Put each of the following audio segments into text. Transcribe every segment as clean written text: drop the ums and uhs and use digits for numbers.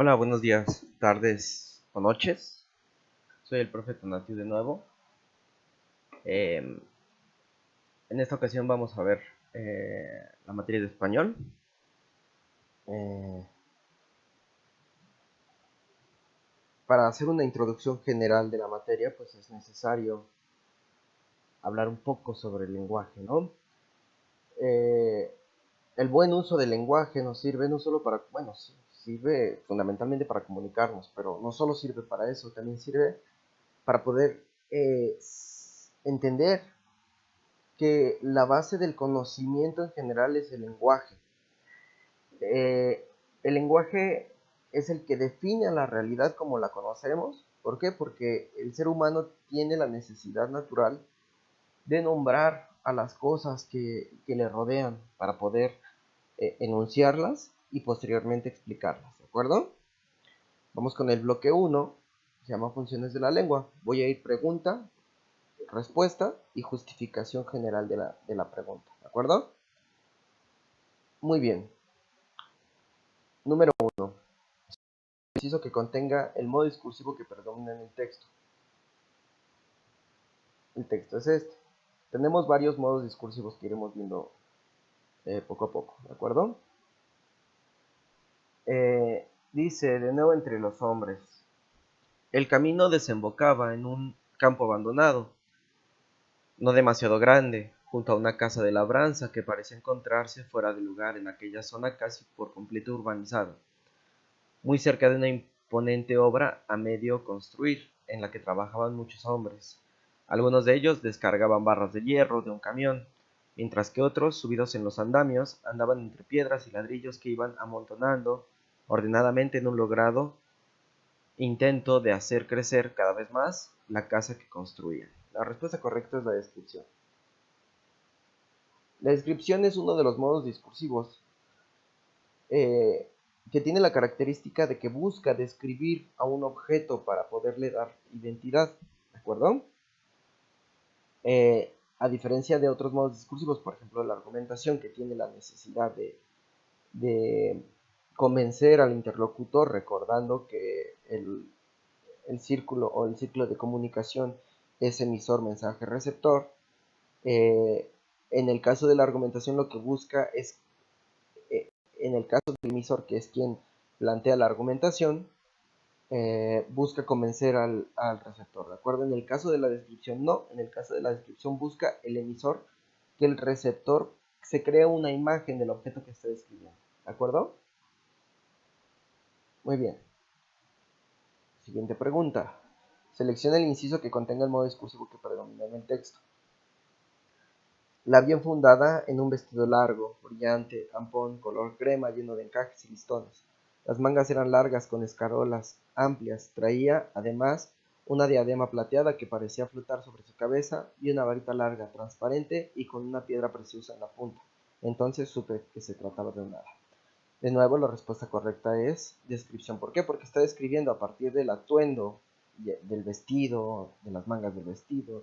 Hola, buenos días, tardes o noches. Soy el profe Tonatiu de nuevo. En esta ocasión vamos a ver la materia de español. Eh, para hacer una introducción general de la materia, pues es necesario hablar un poco sobre el lenguaje, ¿no? Eh, el buen uso del lenguaje nos sirve no solo para, bueno, sirve fundamentalmente para comunicarnos, pero no solo sirve para eso, también sirve para poder entender que la base del conocimiento en general es el lenguaje. El lenguaje es el que define a la realidad como la conocemos. ¿Por qué? Porque el ser humano tiene la necesidad natural de nombrar a las cosas que le rodean para poder enunciarlas y posteriormente explicarlas. ¿De acuerdo? Vamos con el bloque 1, se llama funciones de la lengua. Voy a ir pregunta, respuesta y justificación general de la pregunta. ¿De acuerdo? Muy bien. Número 1. Inciso que contenga el modo discursivo que predomina en el texto. El texto es este. Tenemos varios modos discursivos que iremos viendo poco a poco, ¿de acuerdo? Dice, de nuevo entre los hombres. El camino desembocaba en un campo abandonado, no demasiado grande, junto a una casa de labranza que parecía encontrarse fuera de lugar en aquella zona casi por completo urbanizada, muy cerca de una imponente obra a medio construir, en la que trabajaban muchos hombres. Algunos de ellos descargaban barras de hierro de un camión, mientras que otros, subidos en los andamios, andaban entre piedras y ladrillos que iban amontonando ordenadamente en un logrado intento de hacer crecer cada vez más la casa que construían. La respuesta correcta es la descripción. La descripción es uno de los modos discursivos eh, que tiene la característica de que busca describir a un objeto para poderle dar identidad, ¿de acuerdo? A diferencia de otros modos discursivos, por ejemplo, la argumentación, que tiene la necesidad de convencer al interlocutor recordando que el círculo o el ciclo de comunicación es emisor, mensaje, receptor. En el caso de la argumentación lo que busca es, en el caso del emisor, que es quien plantea la argumentación, busca convencer al receptor, ¿de acuerdo? En el caso de la descripción no, en el caso de la descripción busca el emisor que el receptor se crea una imagen del objeto que está describiendo, ¿de acuerdo? Muy bien. Siguiente pregunta. Selecciona el inciso que contenga el modo discursivo que predomina en el texto. La bien fundada en un vestido largo, brillante, ampón, color crema, lleno de encajes y listones. Las mangas eran largas con escarolas amplias. Traía, además, una diadema plateada que parecía flotar sobre su cabeza y una varita larga, transparente y con una piedra preciosa en la punta. Entonces supe que se trataba de un hada. De nuevo, la respuesta correcta es descripción. ¿Por qué? Porque está describiendo a partir del atuendo del vestido, de las mangas del vestido,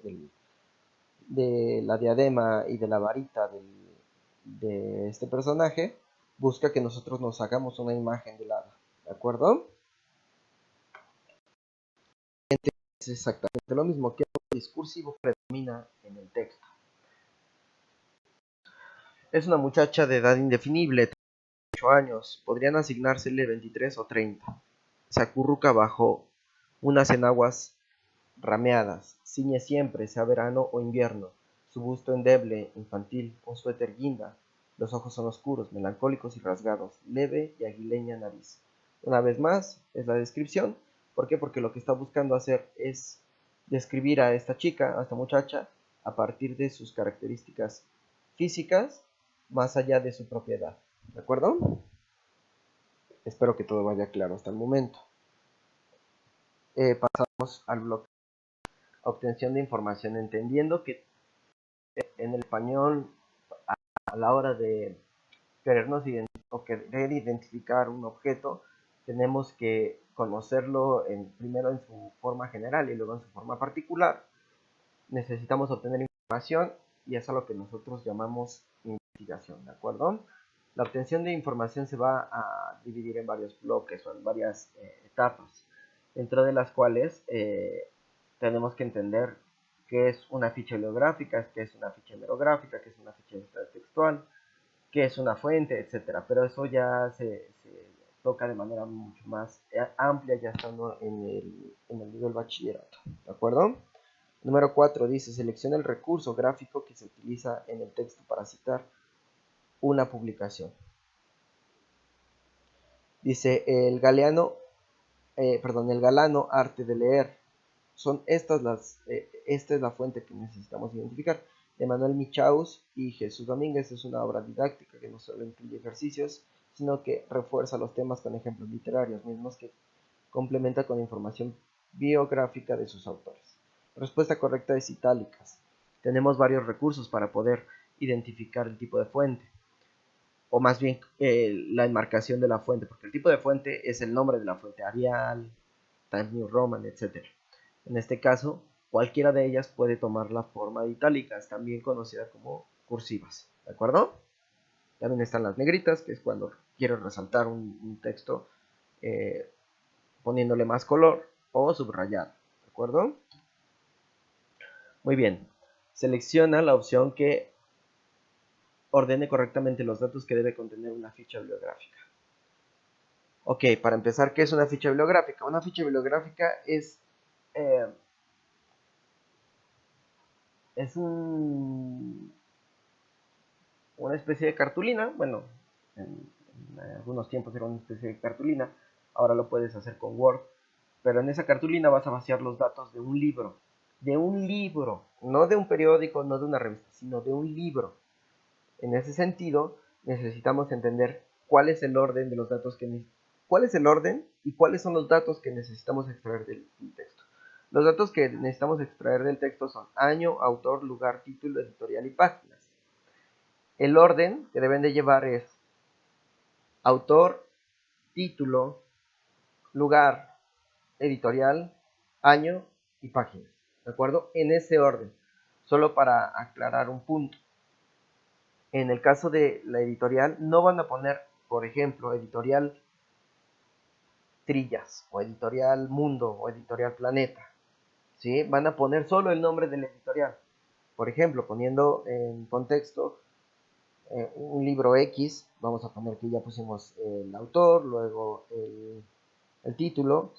de la diadema y de la varita de este personaje, busca que nosotros nos hagamos una imagen del hada, ¿de acuerdo? Es exactamente lo mismo que el discursivo predomina en el texto. Es una muchacha de edad indefinible, 8 años, podrían asignársele 23 o 30. Se acurruca bajo unas enaguas rameadas, ciñe siempre, sea verano o invierno, su busto endeble, infantil, un suéter guinda, los ojos son oscuros, melancólicos y rasgados, leve y aguileña nariz. Una vez más, es la descripción. ¿Por qué? Porque lo que está buscando hacer es describir a esta chica, a esta muchacha, a partir de sus características físicas, más allá de su propiedad. ¿De acuerdo? Espero que todo vaya claro hasta el momento. Pasamos al bloque obtención de información, entendiendo que en el español, a la hora de querernos o querer identificar un objeto, tenemos que conocerlo primero en su forma general y luego en su forma particular. Necesitamos obtener información y es a lo que nosotros llamamos investigación, ¿de acuerdo? La obtención de información se va a dividir en varios bloques o en varias etapas, dentro de las cuales tenemos que entender qué es una ficha bibliográfica, qué es una ficha hemerográfica, qué es una ficha textual, qué es una fuente, etcétera. Pero eso ya se toca de manera mucho más amplia ya estando en el nivel bachillerato, ¿de acuerdo? Número 4 dice, selecciona el recurso gráfico que se utiliza en el texto para citar una publicación. Dice, el galano arte de leer. Esta es la fuente que necesitamos identificar. De Manuel Michaus y Jesús Domínguez. Es una obra didáctica que no solo incluye ejercicios, sino que refuerza los temas con ejemplos literarios, mismos que complementa con información biográfica de sus autores. Respuesta correcta es itálicas. Tenemos varios recursos para poder identificar el tipo de fuente, o más bien la enmarcación de la fuente, porque el tipo de fuente es el nombre de la fuente, Arial, Times New Roman, etc. En este caso, cualquiera de ellas puede tomar la forma de itálicas, también conocida como cursivas, ¿de acuerdo? También están las negritas, que es cuando quiero resaltar un texto poniéndole más color, o subrayar, ¿de acuerdo? Muy bien, selecciona la opción que ordene correctamente los datos que debe contener una ficha bibliográfica. Ok, para empezar, ¿qué es una ficha bibliográfica? Una ficha bibliográfica es una especie de cartulina. Bueno, en algunos tiempos era una especie de cartulina, ahora lo puedes hacer con Word, pero en esa cartulina vas a vaciar los datos de un libro, no de un periódico, no de una revista, sino de un libro. En ese sentido, necesitamos entender cuál es el orden de los datos cuál es el orden y cuáles son los datos que necesitamos extraer del texto. Los datos que necesitamos extraer del texto son año, autor, lugar, título, editorial y páginas. El orden que deben de llevar es autor, título, lugar, editorial, año y páginas. ¿De acuerdo? En ese orden. Solo para aclarar un punto. En el caso de la editorial, no van a poner, por ejemplo, editorial Trillas, o editorial Mundo, o editorial Planeta. ¿Sí? Van a poner solo el nombre de la editorial. Por ejemplo, poniendo en contexto un libro X, vamos a poner que ya pusimos el autor, luego el título,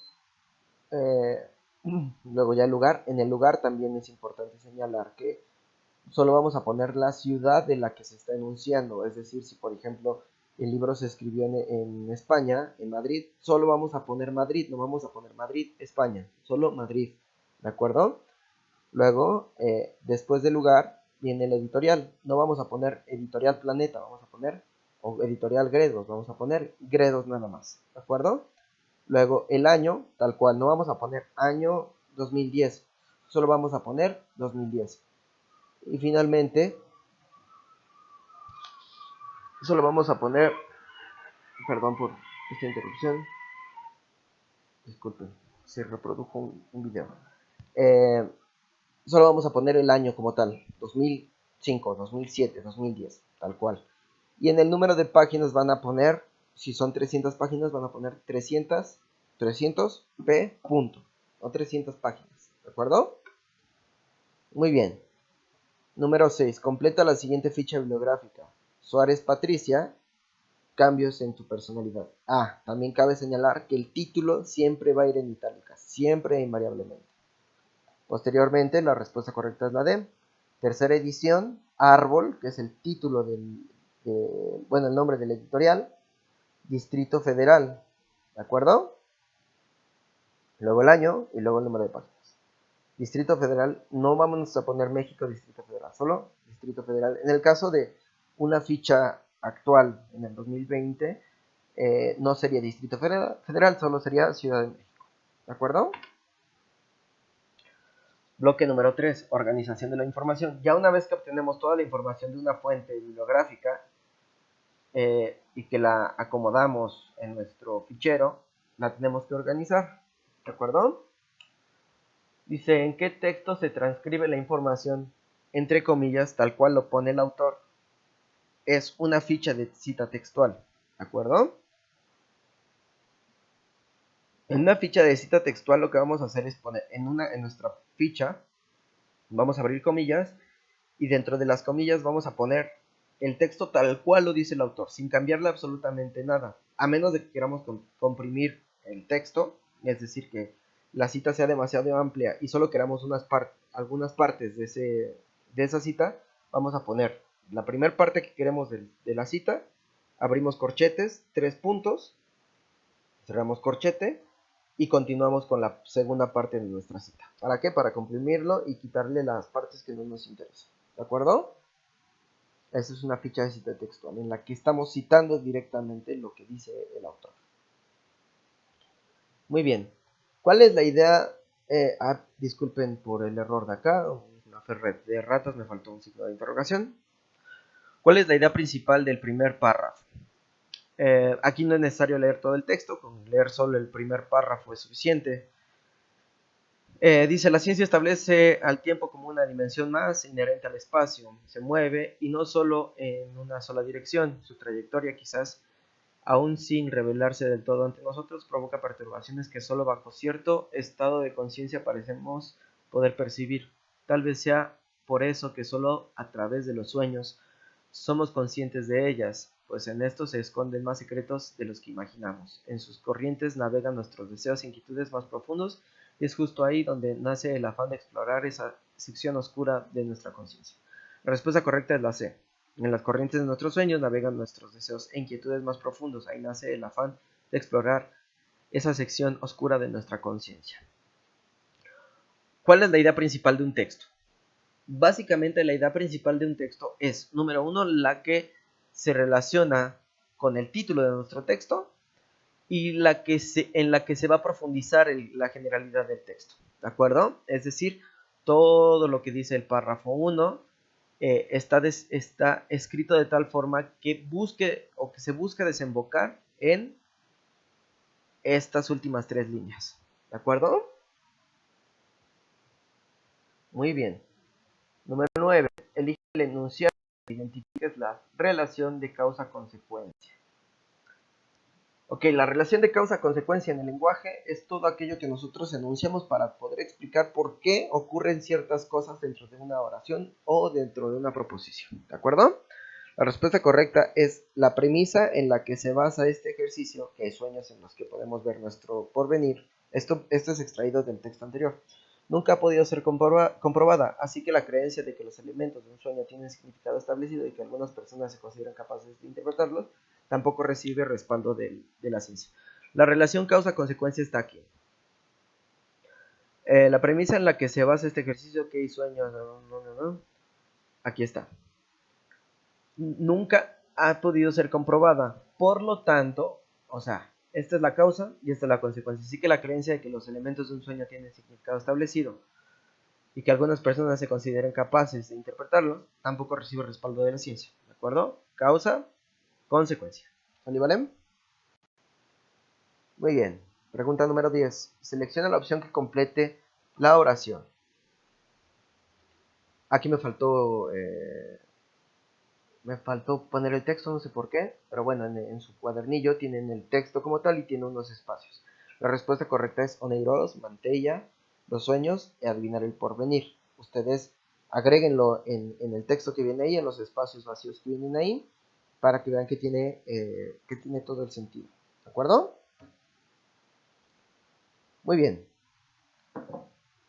luego ya el lugar. En el lugar también es importante señalar que solo vamos a poner la ciudad de la que se está enunciando. Es decir, si por ejemplo el libro se escribió en España, en Madrid, solo vamos a poner Madrid, no vamos a poner Madrid, España, solo Madrid, ¿de acuerdo? Luego, después del lugar, viene el editorial. No vamos a poner editorial Planeta, vamos a poner, o editorial Gredos, vamos a poner Gredos nada más, ¿de acuerdo? Luego, el año, tal cual, no vamos a poner año 2010, solo vamos a poner 2010. Y finalmente, solo vamos a poner, perdón por esta interrupción, disculpen, se reprodujo un video. Solo vamos a poner el año como tal, 2005, 2007, 2010, tal cual. Y en el número de páginas van a poner, si son 300 páginas, van a poner 300 p punto, o 300 páginas, ¿de acuerdo? Muy bien. Número 6. Completa la siguiente ficha bibliográfica. Suárez Patricia, cambios en tu personalidad. También cabe señalar que el título siempre va a ir en itálicas, siempre e invariablemente. Posteriormente, la respuesta correcta es la D. Tercera edición, Árbol, que es el título el nombre del editorial. Distrito Federal, ¿de acuerdo? Luego el año y luego el número de páginas. Distrito Federal, no vamos a poner México Distrito Federal, solo Distrito Federal. En el caso de una ficha actual en el 2020, no sería Distrito Federal, solo sería Ciudad de México, ¿de acuerdo? Bloque número 3, organización de la información. Ya una vez que obtenemos toda la información de una fuente bibliográfica y que la acomodamos en nuestro fichero, la tenemos que organizar, ¿de acuerdo? Dice, ¿en qué texto se transcribe la información, entre comillas, tal cual lo pone el autor? es una ficha de cita textual, ¿de acuerdo? En una ficha de cita textual lo que vamos a hacer es poner en nuestra ficha, vamos a abrir comillas, y dentro de las comillas vamos a poner el texto tal cual lo dice el autor, sin cambiarle absolutamente nada, a menos de que queramos comprimir el texto, es decir, que la cita sea demasiado amplia y solo queramos algunas partes de esa cita, vamos a poner la primera parte que queremos de la cita, abrimos corchetes, 3 puntos, cerramos corchete y continuamos con la segunda parte de nuestra cita. ¿Para qué? Para comprimirlo y quitarle las partes que no nos interesan. ¿De acuerdo? Esa es una ficha de cita textual en la que estamos citando directamente lo que dice el autor. Muy bien. ¿Cuál es la idea? Disculpen por el error de acá. Una red de ratas, me faltó un signo de interrogación. ¿Cuál es la idea principal del primer párrafo? Aquí no es necesario leer todo el texto, con leer solo el primer párrafo es suficiente. Dice, la ciencia establece al tiempo como una dimensión más inherente al espacio. Se mueve y no solo en una sola dirección. Su trayectoria, quizás aún sin revelarse del todo ante nosotros, provoca perturbaciones que solo bajo cierto estado de conciencia parecemos poder percibir. Tal vez sea por eso que solo a través de los sueños somos conscientes de ellas, pues en estos se esconden más secretos de los que imaginamos. En sus corrientes navegan nuestros deseos e inquietudes más profundos, y es justo ahí donde nace el afán de explorar esa sección oscura de nuestra conciencia. La respuesta correcta es la C. En las corrientes de nuestros sueños navegan nuestros deseos e inquietudes más profundos. Ahí nace el afán de explorar esa sección oscura de nuestra conciencia. ¿Cuál es la idea principal de un texto? Básicamente la idea principal de un texto es, número uno, la que se relaciona con el título de nuestro texto y en la que se va a profundizar la generalidad del texto, ¿de acuerdo? Es decir, todo lo que dice el párrafo 1 está escrito de tal forma que busque o que se busca desembocar en estas últimas 3 líneas, ¿de acuerdo? Muy bien. Número 9. Elige el enunciado que identifiques la relación de causa-consecuencia. Ok, la relación de causa-consecuencia en el lenguaje es todo aquello que nosotros enunciamos para poder explicar por qué ocurren ciertas cosas dentro de una oración o dentro de una proposición, ¿de acuerdo? La respuesta correcta es la premisa en la que se basa este ejercicio, que hay sueños en los que podemos ver nuestro porvenir. Esto es extraído del texto anterior. Nunca ha podido ser comprobada, así que la creencia de que los elementos de un sueño tienen significado establecido y que algunas personas se consideran capaces de interpretarlos, tampoco recibe respaldo de la ciencia. La relación causa-consecuencia está aquí. La premisa en la que se basa este ejercicio, que hay sueños, aquí está. Nunca ha podido ser comprobada. Por lo tanto, o sea, esta es la causa y esta es la consecuencia. Así que la creencia de que los elementos de un sueño tienen significado establecido y que algunas personas se consideren capaces de interpretarlos, tampoco recibe respaldo de la ciencia. ¿De acuerdo? Causa, consecuencia. ¿Sale, vale? Muy bien. Pregunta número 10. Selecciona la opción que complete la oración. Aquí me faltó poner el texto, no sé por qué, pero bueno, en su cuadernillo tienen el texto como tal y tiene unos espacios. La respuesta correcta es Oneiros, Mantella, los sueños y adivinar el porvenir. Ustedes agréguenlo en el texto que viene ahí, en los espacios vacíos que vienen ahí, para que vean que tiene todo el sentido. ¿De acuerdo? Muy bien.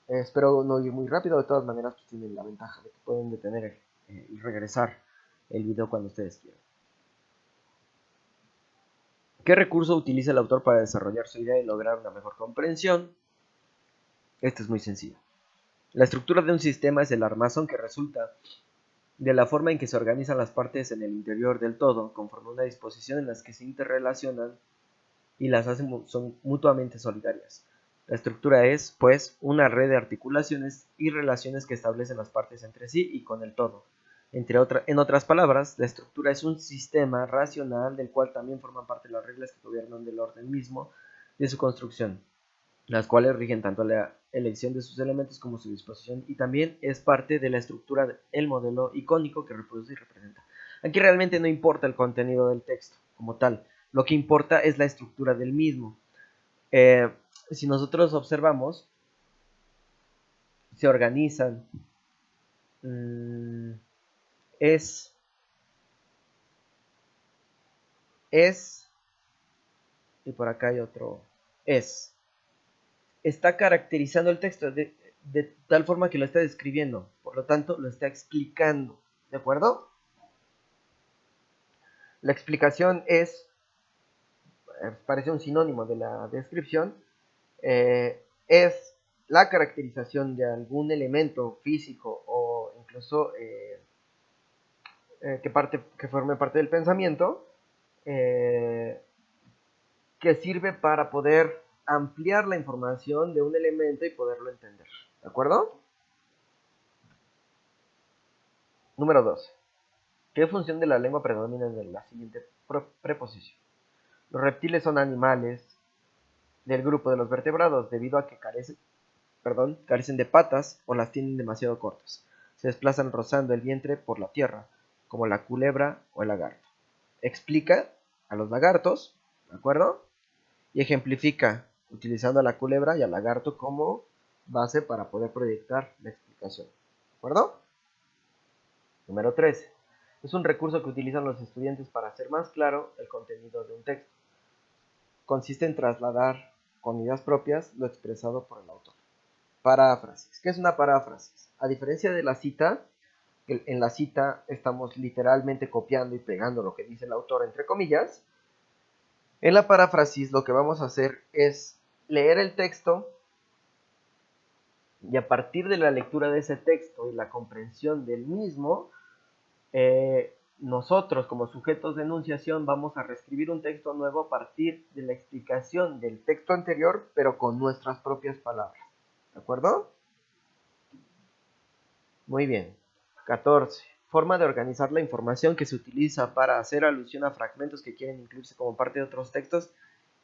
Espero no ir muy rápido, de todas maneras pues tienen la ventaja de que pueden detener y regresar el video cuando ustedes quieran. ¿Qué recurso utiliza el autor para desarrollar su idea y lograr una mejor comprensión? Esto es muy sencillo. La estructura de un sistema es el armazón que resulta de la forma en que se organizan las partes en el interior del todo, conforme a una disposición en las que se interrelacionan y las hacen son mutuamente solidarias. La estructura es, pues, una red de articulaciones y relaciones que establecen las partes entre sí y con el todo. En otras palabras, la estructura es un sistema racional del cual también forman parte las reglas que gobiernan del orden mismo de su construcción, las cuales rigen tanto la elección de sus elementos como su disposición, y también es parte de la estructura el modelo icónico que reproduce y representa. Aquí realmente no importa el contenido del texto como tal, lo que importa es la estructura del mismo. Si nosotros observamos, se organizan, es, y por acá hay otro, está caracterizando el texto de tal forma que lo está describiendo, por lo tanto lo está explicando, ¿de acuerdo? La explicación parece un sinónimo de la descripción, es la caracterización de algún elemento físico o incluso que forme parte del pensamiento, eh, que sirve para poder ampliar la información de un elemento y poderlo entender, ¿de acuerdo? Número 2. ¿Qué función de la lengua predomina en la siguiente preposición? Los reptiles son animales del grupo de los vertebrados debido a que carecen de patas o las tienen demasiado cortas. Se desplazan rozando el vientre por la tierra, como la culebra o el lagarto. Explica a los lagartos, ¿de acuerdo? Y ejemplifica utilizando a la culebra y al lagarto como base para poder proyectar la explicación, ¿de acuerdo? Número 13. Es un recurso que utilizan los estudiantes para hacer más claro el contenido de un texto. Consiste en trasladar con ideas propias lo expresado por el autor. Paráfrasis. ¿Qué es una paráfrasis? A diferencia de la cita, en la cita estamos literalmente copiando y pegando lo que dice el autor entre comillas. En la paráfrasis lo que vamos a hacer es leer el texto y a partir de la lectura de ese texto y la comprensión del mismo, nosotros como sujetos de enunciación vamos a reescribir un texto nuevo a partir de la explicación del texto anterior, pero con nuestras propias palabras. ¿De acuerdo? Muy bien. 14. Forma de organizar la información que se utiliza para hacer alusión a fragmentos que quieren incluirse como parte de otros textos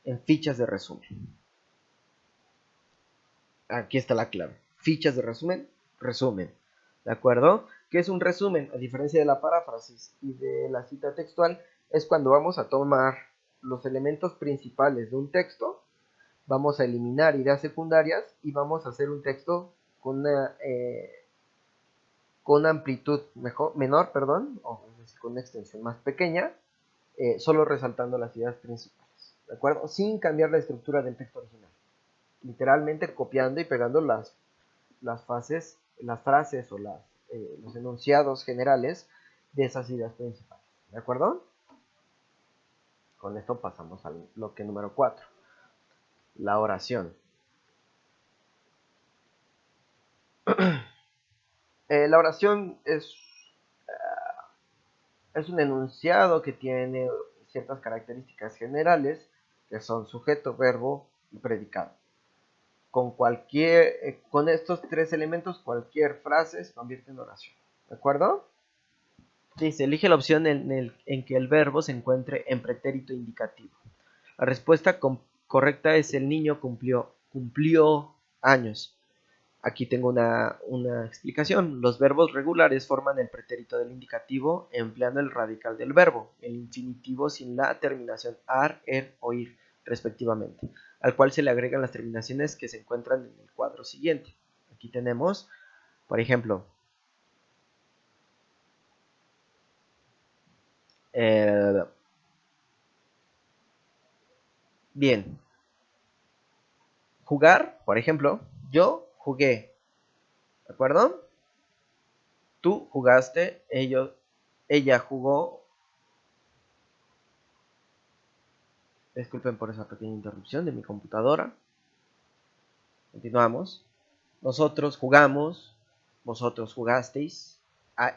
en fichas de resumen. Aquí está la clave. Fichas de resumen, resumen. ¿De acuerdo? ¿Qué es un resumen? A diferencia de la paráfrasis y de la cita textual, es cuando vamos a tomar los elementos principales de un texto, vamos a eliminar ideas secundarias y vamos a hacer un texto con una amplitud menor, o es decir, con una extensión más pequeña, solo resaltando las ideas principales, ¿de acuerdo? Sin cambiar la estructura del texto original. Literalmente copiando y pegando las frases o los enunciados generales de esas ideas principales, ¿de acuerdo? Con esto pasamos al bloque número 4, la oración. La oración es un enunciado que tiene ciertas características generales que son sujeto, verbo y predicado. Con estos tres elementos, cualquier frase se convierte en oración. ¿De acuerdo? Dice, elige la opción en que el verbo se encuentre en pretérito indicativo. La respuesta correcta es el niño cumplió años. Aquí tengo una explicación. Los verbos regulares forman el pretérito del indicativo empleando el radical del verbo, el infinitivo sin la terminación ar, er o ir, respectivamente, al cual se le agregan las terminaciones que se encuentran en el cuadro siguiente. Aquí tenemos, por ejemplo, bien, jugar, por ejemplo, yo jugué, ¿de acuerdo? Tú jugaste, ella jugó. Disculpen por esa pequeña interrupción de mi computadora. Continuamos. Nosotros jugamos, vosotros jugasteis.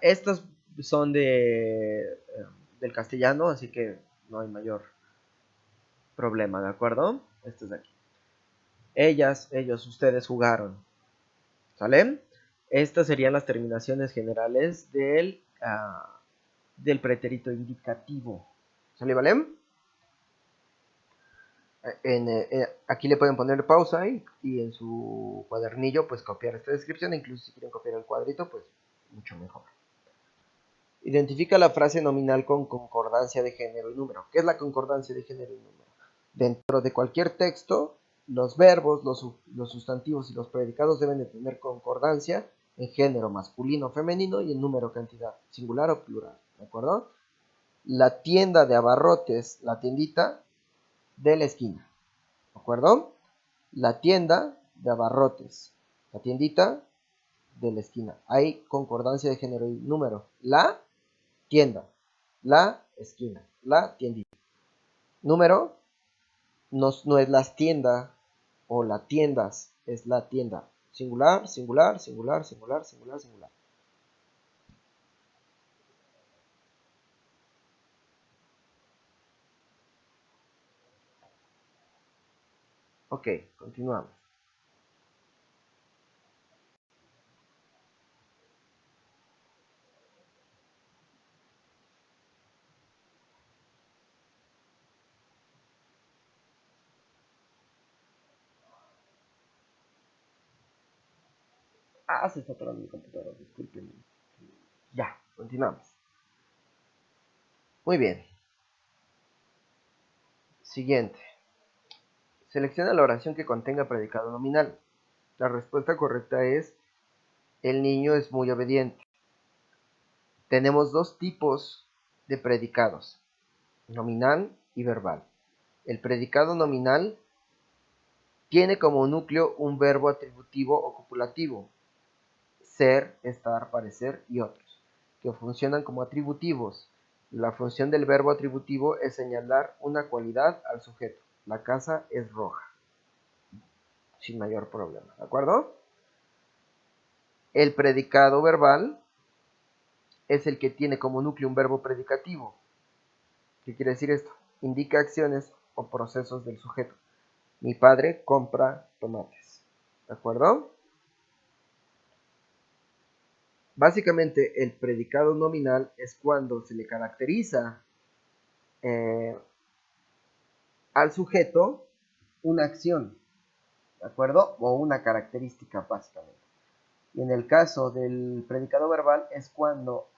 Estos son del castellano, así que no hay mayor problema, ¿de acuerdo? Esto es de aquí. Ellas, ellos, ustedes jugaron. ¿Sale? Estas serían las terminaciones generales del pretérito indicativo. ¿Sale, vale? Aquí le pueden poner pausa y en su cuadernillo pues copiar esta descripción, incluso si quieren copiar el cuadrito pues mucho mejor. Identifica la frase nominal con concordancia de género y número. ¿Qué es la concordancia de género y número? Dentro de cualquier texto, los verbos, los sustantivos y los predicados deben de tener concordancia en género masculino o femenino y en número cantidad, singular o plural, ¿de acuerdo? La tienda de abarrotes, la tiendita de la esquina, ¿de acuerdo? La tienda de abarrotes, la tiendita de la esquina. Hay concordancia de género y número. La tienda, la esquina, la tiendita. Número no es las tiendas o las tiendas, es la tienda. Singular, singular, singular, singular, singular, singular. Ok, continuamos. Ah, se está atorando mi computadora, disculpen. Ya, continuamos. Muy bien. Siguiente. Selecciona la oración que contenga predicado nominal. La respuesta correcta es: el niño es muy obediente. Tenemos dos tipos de predicados: nominal y verbal. El predicado nominal tiene como núcleo un verbo atributivo o copulativo: ser, estar, parecer y otros, que funcionan como atributivos. La función del verbo atributivo es señalar una cualidad al sujeto. La casa es roja, sin mayor problema, ¿de acuerdo? El predicado verbal es el que tiene como núcleo un verbo predicativo. ¿Qué quiere decir esto? Indica acciones o procesos del sujeto. Mi padre compra tomates, ¿de acuerdo? Básicamente, el predicado nominal es cuando se le caracteriza eh, al sujeto una acción, ¿de acuerdo? O una característica, básicamente. Y en el caso del predicado verbal es cuando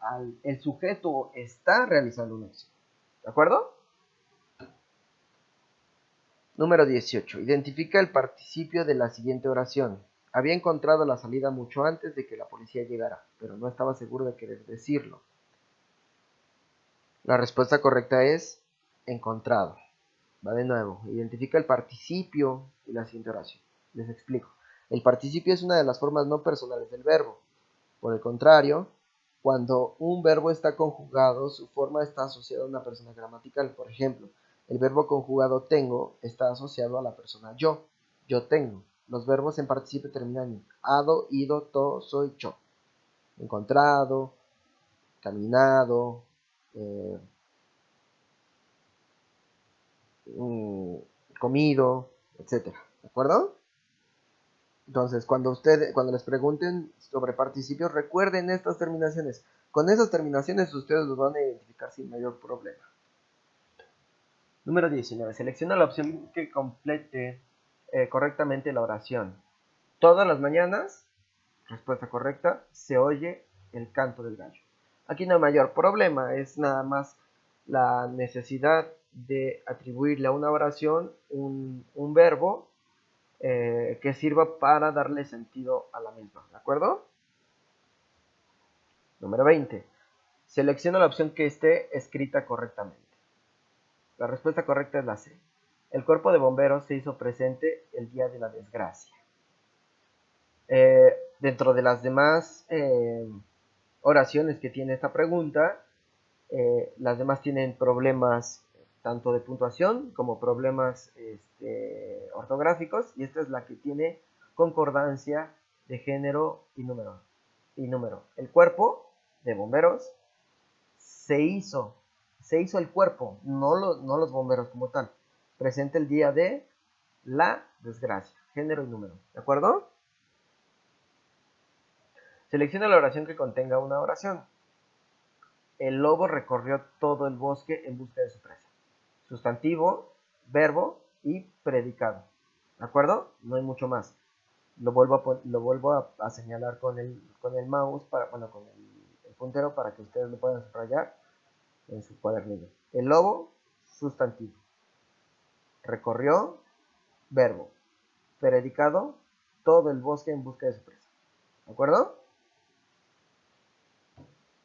el sujeto está realizando una acción, ¿de acuerdo? Número 18. Identifica el participio de la siguiente oración. Había encontrado la salida mucho antes de que la policía llegara, pero no estaba seguro de querer decirlo. La respuesta correcta es encontrado. Va de nuevo. Identifica el participio de la siguiente oración. Les explico. El participio es una de las formas no personales del verbo. Por el contrario, cuando un verbo está conjugado, su forma está asociada a una persona gramatical. Por ejemplo, el verbo conjugado tengo está asociado a la persona yo. Yo tengo. Los verbos en participio terminan en ado, ido, to, soy, yo. Encontrado, caminado, eh, comido, etcétera. ¿De acuerdo? Entonces, cuando les pregunten sobre participios, recuerden estas terminaciones. Con esas terminaciones ustedes los van a identificar sin mayor problema. Número 19. Selecciona la opción que complete correctamente la oración. Todas las mañanas, respuesta correcta, se oye el canto del gallo. Aquí no hay mayor problema, es nada más la necesidad de atribuirle a una oración un verbo que sirva para darle sentido a la misma, ¿de acuerdo? Número 20. Selecciona la opción que esté escrita correctamente. La respuesta correcta es la C. El cuerpo de bomberos se hizo presente el día de la desgracia. Dentro de las demás oraciones que tiene esta pregunta, las demás tienen problemas tanto de puntuación como problemas ortográficos, y esta es la que tiene concordancia de género y número. El cuerpo de bomberos se hizo el cuerpo, no los bomberos como tal, presente el día de la desgracia, género y número, ¿de acuerdo? Selecciona la oración que contenga una oración. El lobo recorrió todo el bosque en busca de su presa. Sustantivo, verbo y predicado. ¿De acuerdo? No hay mucho más. Lo vuelvo a señalar con el mouse, con el puntero para que ustedes lo puedan subrayar en su cuadernillo. El lobo, sustantivo. Recorrió, verbo. Predicado, todo el bosque en busca de su presa. ¿De acuerdo?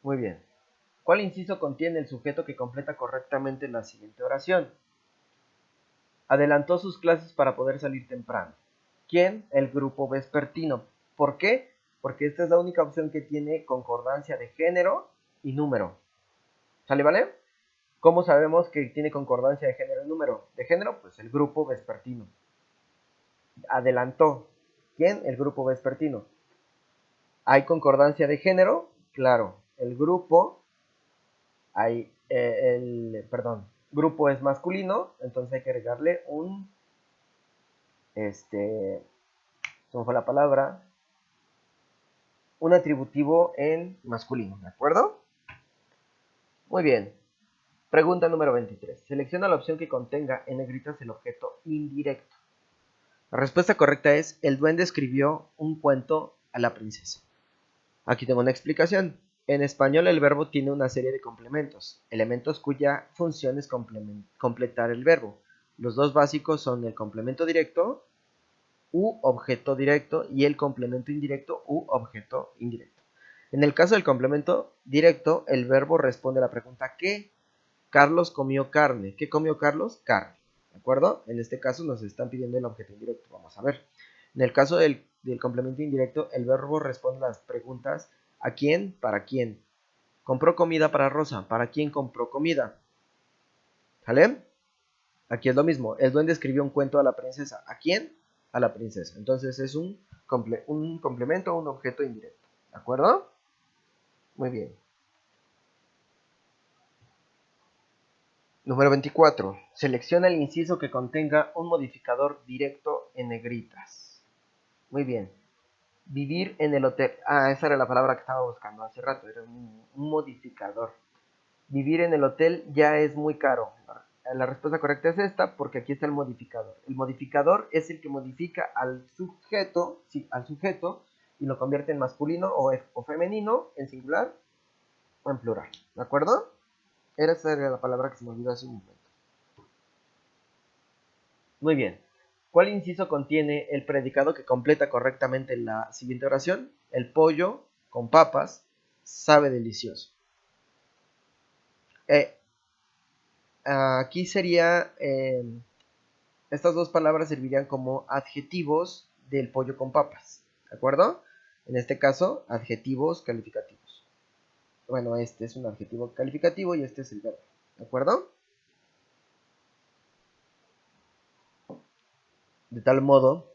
Muy bien. ¿Cuál inciso contiene el sujeto que completa correctamente la siguiente oración? Adelantó sus clases para poder salir temprano. ¿Quién? El grupo vespertino. ¿Por qué? Porque esta es la única opción que tiene concordancia de género y número. ¿Sale, vale? ¿Cómo sabemos que tiene concordancia de género y número? De género, pues el grupo vespertino. Adelantó. ¿Quién? El grupo vespertino. ¿Hay concordancia de género? Claro. El grupo, grupo es masculino, entonces hay que agregarle ¿cómo fue la palabra? Un atributivo en masculino, ¿de acuerdo? Muy bien. Pregunta número 23. Selecciona la opción que contenga en negritas el objeto indirecto. La respuesta correcta es: el duende escribió un cuento a la princesa. Aquí tengo una explicación. En español el verbo tiene una serie de complementos, elementos cuya función es completar el verbo. Los dos básicos son el complemento directo u objeto directo y el complemento indirecto u objeto indirecto. En el caso del complemento directo, el verbo responde a la pregunta ¿qué? Carlos comió carne. ¿Qué comió Carlos? Carne. ¿De acuerdo? En este caso nos están pidiendo el objeto indirecto. Vamos a ver. En el caso del complemento indirecto, el verbo responde a las preguntas ¿a quién? ¿Para quién? ¿Compró comida para Rosa? ¿Para quién compró comida? ¿Sale? Aquí es lo mismo. El duende escribió un cuento a la princesa. ¿A quién? A la princesa. Entonces es un complemento o un objeto indirecto. ¿De acuerdo? Muy bien. Número 24. Selecciona el inciso que contenga un modificador directo en negritas. Muy bien. Vivir en el hotel. Esa era la palabra que estaba buscando hace rato. Era un modificador. Vivir en el hotel ya es muy caro. La respuesta correcta es esta, porque aquí está el modificador. El modificador es el que modifica al sujeto, y lo convierte en masculino o femenino, en singular o en plural. ¿De acuerdo? Esa era la palabra que se me olvidó hace un momento. Muy bien. ¿Cuál inciso contiene el predicado que completa correctamente la siguiente oración? El pollo con papas sabe delicioso. Aquí sería, estas dos palabras servirían como adjetivos del pollo con papas, ¿de acuerdo? En este caso, adjetivos calificativos. Bueno, este es un adjetivo calificativo y este es el verbo, ¿de acuerdo? De tal modo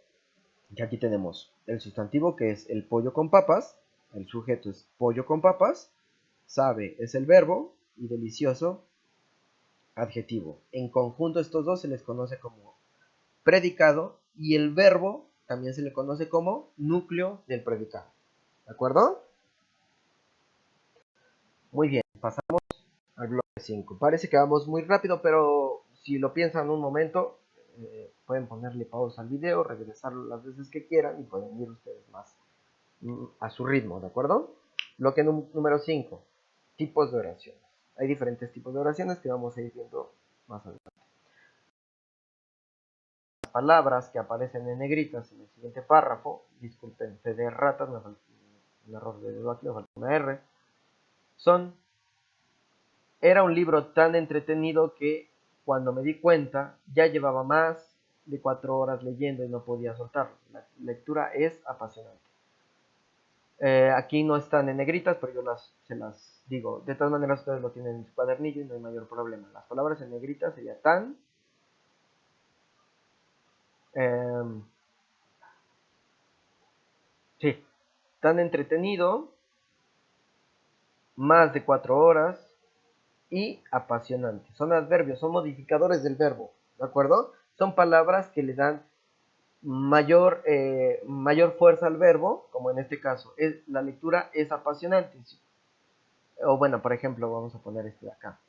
que aquí tenemos el sustantivo, que es el pollo con papas, el sujeto es pollo con papas, sabe es el verbo y delicioso adjetivo. En conjunto estos dos se les conoce como predicado y el verbo también se le conoce como núcleo del predicado. ¿De acuerdo? Muy bien, pasamos al bloque 5. Parece que vamos muy rápido, pero si lo piensan un momento, pueden ponerle pausa al video, regresarlo las veces que quieran y pueden ir ustedes más a su ritmo, ¿de acuerdo? Bloque número 5, tipos de oraciones. Hay diferentes tipos de oraciones que vamos a ir viendo más adelante. Las palabras que aparecen en negritas en el siguiente párrafo, disculpen, C de ratas, me falta un error de dedo aquí, me falta una R, son: era un libro tan entretenido que, cuando me di cuenta, ya llevaba más de 4 horas leyendo y no podía soltarlo. La lectura es apasionante. Aquí no están en negritas, pero yo se las digo. De todas maneras, ustedes lo tienen en su cuadernillo y no hay mayor problema. Las palabras en negritas serían tan, sí, tan entretenido, más de 4 horas y apasionante. Son adverbios, son modificadores del verbo, ¿de acuerdo? Son palabras que le dan mayor fuerza al verbo, como en este caso, la lectura es apasionante. O bueno, por ejemplo, vamos a poner este de acá.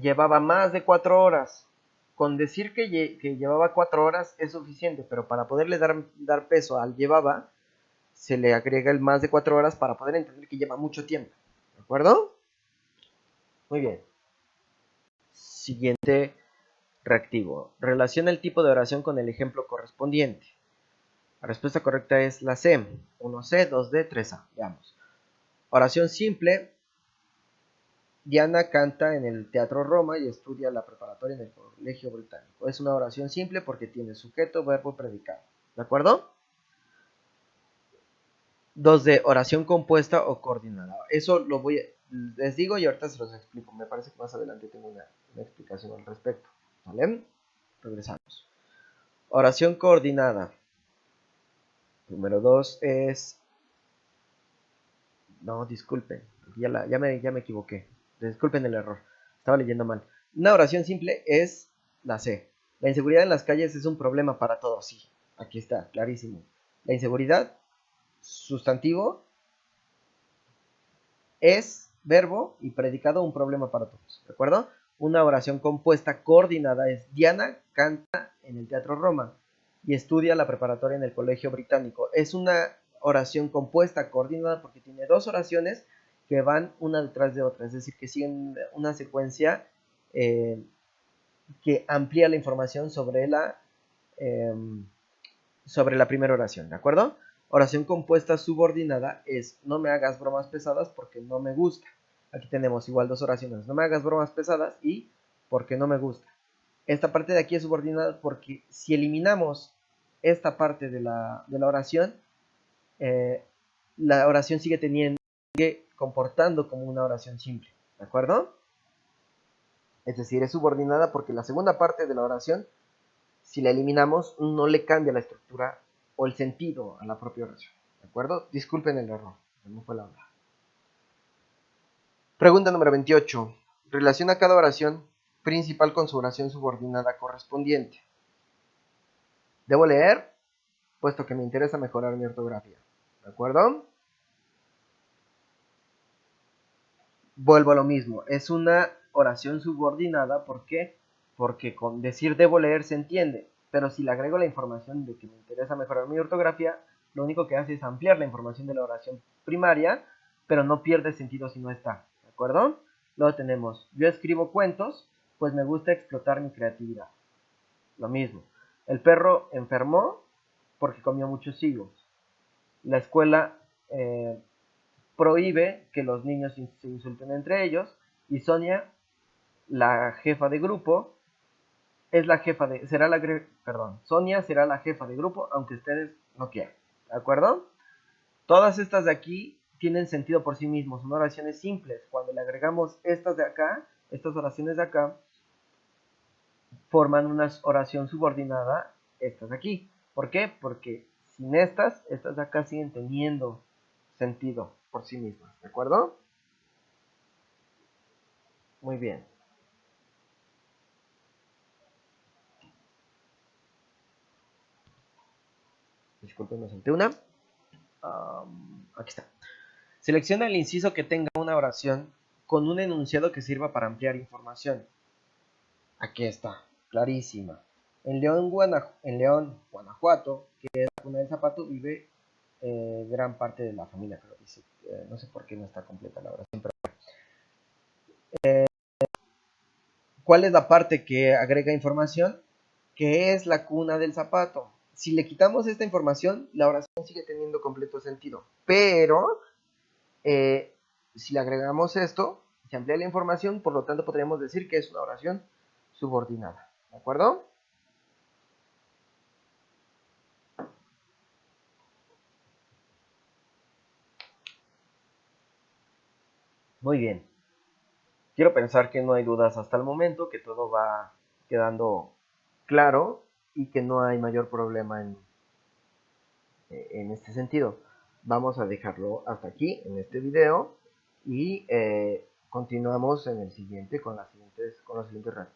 Llevaba más de 4 horas. Con decir que llevaba 4 horas es suficiente, pero para poderle dar peso al llevaba, se le agrega el más de 4 horas para poder entender que lleva mucho tiempo. acuerdo? Muy bien. Siguiente reactivo. Relaciona el tipo de oración con el ejemplo correspondiente. La respuesta correcta es la C. 1C, 2D, 3A. Veamos. Oración simple. Diana canta en el Teatro Roma y estudia la preparatoria en el Colegio Británico. Es una oración simple porque tiene sujeto, verbo y predicado. ¿De acuerdo? 2D, oración compuesta o coordinada. Eso les digo y ahorita se los explico. Me parece que más adelante tengo una explicación al respecto. ¿Vale? Regresamos. Oración coordinada. Número 2 es... No, disculpen. Ya me equivoqué. Disculpen el error. Estaba leyendo mal. Una oración simple es la C. La inseguridad en las calles es un problema para todos. Sí, aquí está, clarísimo. La inseguridad, sustantivo, es verbo y predicado, un problema para todos. ¿De acuerdo? Una oración compuesta coordinada es: Diana canta en el Teatro Roma y estudia la preparatoria en el Colegio Británico. Es una oración compuesta coordinada porque tiene dos oraciones que van una detrás de otra, es decir, que siguen una secuencia que amplía la información sobre la primera oración, ¿de acuerdo? Oración compuesta subordinada es: no me hagas bromas pesadas porque no me gusta. Aquí tenemos igual dos oraciones: no me hagas bromas pesadas y porque no me gusta. Esta parte de aquí es subordinada porque si eliminamos esta parte de la oración, la oración sigue comportando como una oración simple, ¿de acuerdo? Es decir, es subordinada porque la segunda parte de la oración, si la eliminamos, no le cambia la estructura o el sentido a la propia oración, ¿de acuerdo? Disculpen el error, no fue la hora. Pregunta número 28. Relaciona cada oración principal con su oración subordinada correspondiente. Debo leer, puesto que me interesa mejorar mi ortografía, ¿de acuerdo? Vuelvo a lo mismo, es una oración subordinada, ¿por qué? Porque con decir debo leer se entiende, pero si le agrego la información de que me interesa mejorar mi ortografía, lo único que hace es ampliar la información de la oración primaria, pero no pierde sentido si no está, ¿de acuerdo? Luego tenemos: yo escribo cuentos, pues me gusta explotar mi creatividad. Lo mismo. El perro enfermó porque comió muchos higos. La escuela prohíbe que los niños se insulten entre ellos, y Sonia, la jefa de grupo, Sonia será la jefa de grupo aunque ustedes no quieran, ¿de acuerdo? Todas estas de aquí tienen sentido por sí mismos, son oraciones simples. Cuando le agregamos estas de acá, estas oraciones de acá, forman una oración subordinada, estas de aquí. ¿Por qué? Porque sin estas de acá siguen teniendo sentido por sí mismas, ¿de acuerdo? Muy bien. Disculpen, me salté una. Aquí está. Selecciona el inciso que tenga una oración con un enunciado que sirva para ampliar información. Aquí está, clarísima. En León, Guanajuato, que es la cuna del zapato, vive gran parte de la familia, pero dice, no sé por qué no está completa la oración. Pero, ¿cuál es la parte que agrega información? Que es la cuna del zapato. Si le quitamos esta información, la oración sigue teniendo completo sentido. Pero si le agregamos esto, se amplía la información, por lo tanto podríamos decir que es una oración subordinada. ¿De acuerdo? Muy bien. Quiero pensar que no hay dudas hasta el momento, que todo va quedando claro y que no hay mayor problema en este sentido. Vamos a dejarlo hasta aquí en este video y continuamos en el siguiente con los siguientes reactivos.